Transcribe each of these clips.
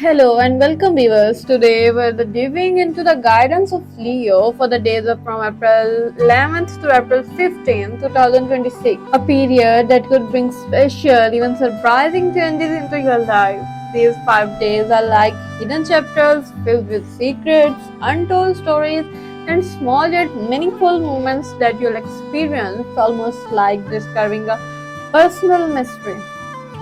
Hello and welcome viewers. Today we're diving into the guidance of Leo for the days of from April 11th to April 15th, 2026. A period that could bring special, even surprising changes into your life. These 5 days are like hidden chapters filled with secrets, untold stories, and small yet meaningful moments that you'll experience almost like discovering a personal mystery.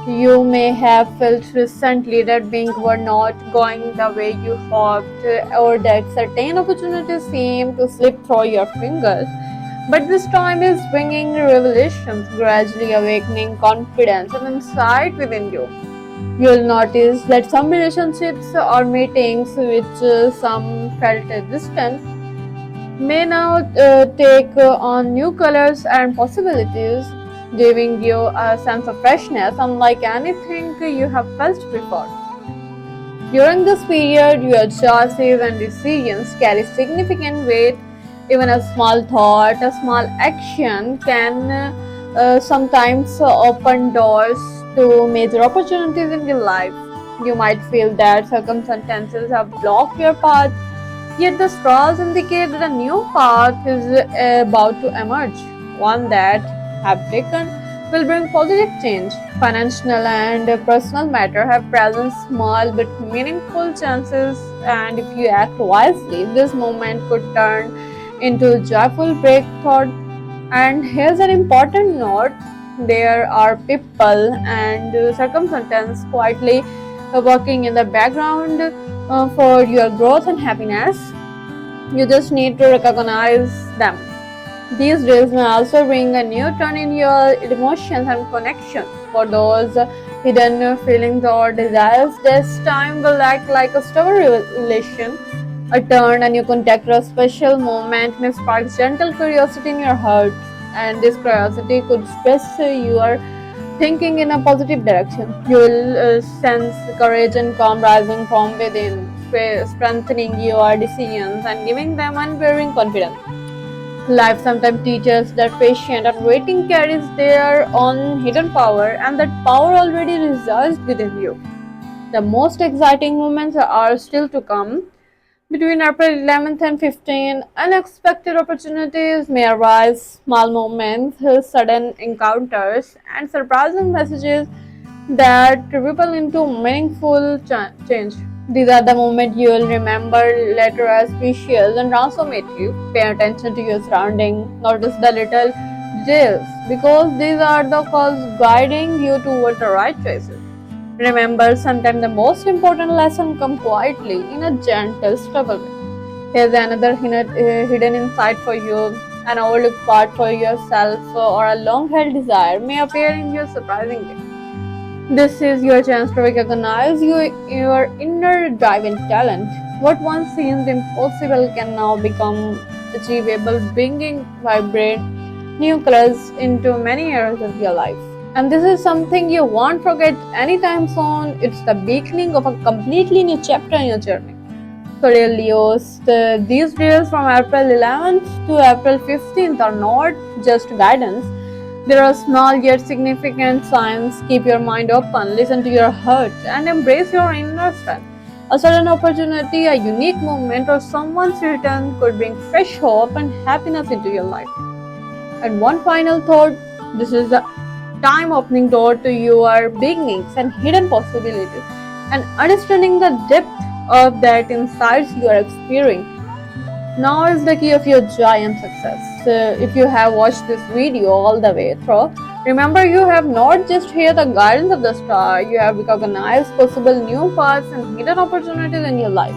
You may have felt recently that things were not going the way you hoped, or that certain opportunities seem to slip through your fingers. But this time is bringing revelations, gradually awakening confidence and insight within you. You'll notice that some relationships or meetings, which some felt distant, may now take on new colors and possibilities, giving you a sense of freshness unlike anything you have felt before. During this period, your choices and decisions carry significant weight. Even a small thought, a small action can sometimes open doors to major opportunities in your life. You might feel that circumstances have blocked your path, yet the stars indicate that a new path is about to emerge, one that, have taken, will bring positive change. Financial and personal matter have present small but meaningful chances, and if you act wisely, this moment could turn into joyful breakthrough. And here's an important note: there are people and circumstances quietly working in the background for your growth and happiness. You just need to recognize them. These days may also bring a new turn in your emotions and connections. For those hidden feelings or desires, this time will act like a stubborn revelation. A turn, a new contact, or a special moment may spark gentle curiosity in your heart, and this curiosity could express your thinking in a positive direction. You will sense courage and calm rising from within, strengthening your decisions and giving them unwavering confidence. Life sometimes teaches that patience and waiting carries their own hidden power, and that power already resides within you. The most exciting moments are still to come. Between April 11th and 15th, unexpected opportunities may arise, small moments, sudden encounters, and surprising messages that ripple into meaningful change. These are the moments you will remember later as precious and transformative. Pay attention to your surroundings, notice the little details, because these are the calls guiding you toward the right choices. Remember, sometimes the most important lesson comes quietly in a gentle, stubble way. Here's another hidden insight for you. An overlooked part for yourself or a long-held desire may appear in you surprisingly. This is your chance to recognize your inner drive and talent. What once seemed impossible can now become achievable, bringing vibrant new colors into many areas of your life. And this is something you won't forget anytime soon. It's the beginning of a completely new chapter in your journey. So, dear Leos, these days from April 11th to April 15th are not just guidance. There are small yet significant signs. Keep your mind open, listen to your heart, and embrace your inner strength. A sudden opportunity, a unique moment, or someone's return could bring fresh hope and happiness into your life. And one final thought: this is the time opening door to your beginnings and hidden possibilities, and understanding the depth of that insights you are experiencing. Now is the key of your joy and success. So if you have watched this video all the way through, remember you have not just heard the guidance of the star, you have recognized possible new paths and hidden opportunities in your life.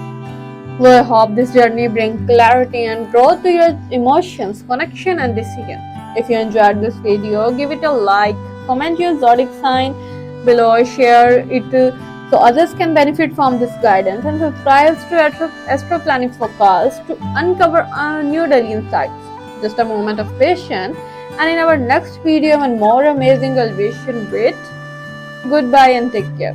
We hope this journey brings clarity and growth to your emotions, connection, and decision. If you enjoyed this video, give it a like, comment your zodiac sign below, share it so others can benefit from this guidance, and subscribe to Astro Planning Forecast to uncover new daily insights. Just a moment of patience, and in our next video, one more amazing elevation. Wait, goodbye and take care.